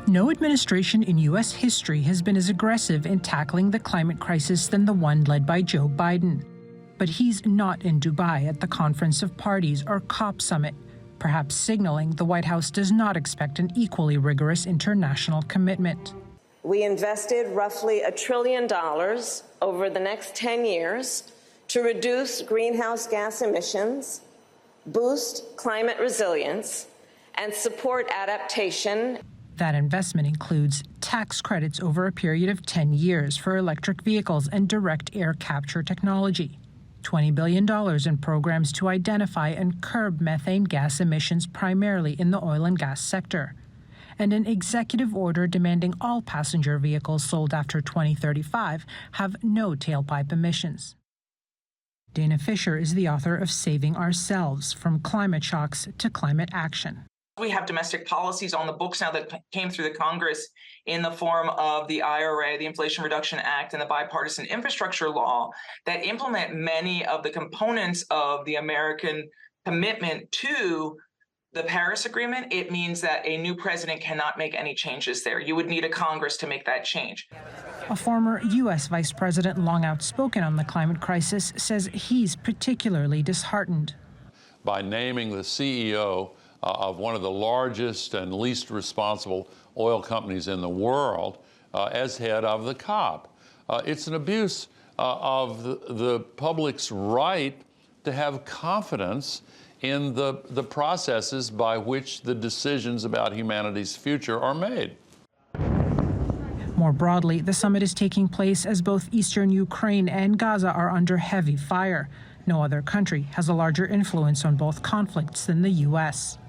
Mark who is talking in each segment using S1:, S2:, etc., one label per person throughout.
S1: No administration in U.S. history has been as aggressive in tackling the climate crisis than the one led by Joe Biden. But he's not in Dubai at the Conference of Parties or COP summit, perhaps signaling the White House does not expect an equally rigorous international commitment.
S2: We invested roughly $1 trillion over the next 10 years to reduce greenhouse gas emissions, boost climate resilience, and support adaptation.
S1: That investment includes tax credits over a period of 10 years for electric vehicles and direct air capture technology, $20 billion in programs to identify and curb methane gas emissions primarily in the oil and gas sector, and an executive order demanding all passenger vehicles sold after 2035 have no tailpipe emissions. Dana Fisher is the author of Saving Ourselves: From Climate Shocks to Climate Action.
S3: We have domestic policies on the books now that came through the Congress in the form of the IRA, the Inflation Reduction Act, and the bipartisan infrastructure law that implement many of the components of the American commitment to the Paris Agreement. It means that a new president cannot make any changes there. You would need a Congress to make that change.
S1: A former U.S. vice president, long outspoken on the climate crisis, says he's particularly disheartened.
S4: By naming the CEO of one of the largest and least responsible oil companies in the world as head of the COP. It's an abuse of the public's right to have confidence in the processes by which the decisions about humanity's future are made.
S1: More broadly, the summit is taking place as both eastern Ukraine and Gaza are under heavy fire. No other country has a larger influence on both conflicts than the U.S.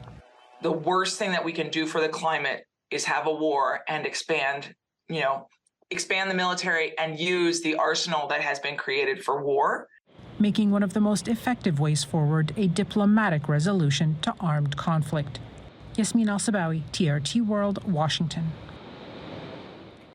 S3: The worst thing that we can do for the climate is have a war and expand the military and use the arsenal that has been created for war.
S1: Making one of the most effective ways forward a diplomatic resolution to armed conflict. Yasmine El-Sabawi, TRT World, Washington.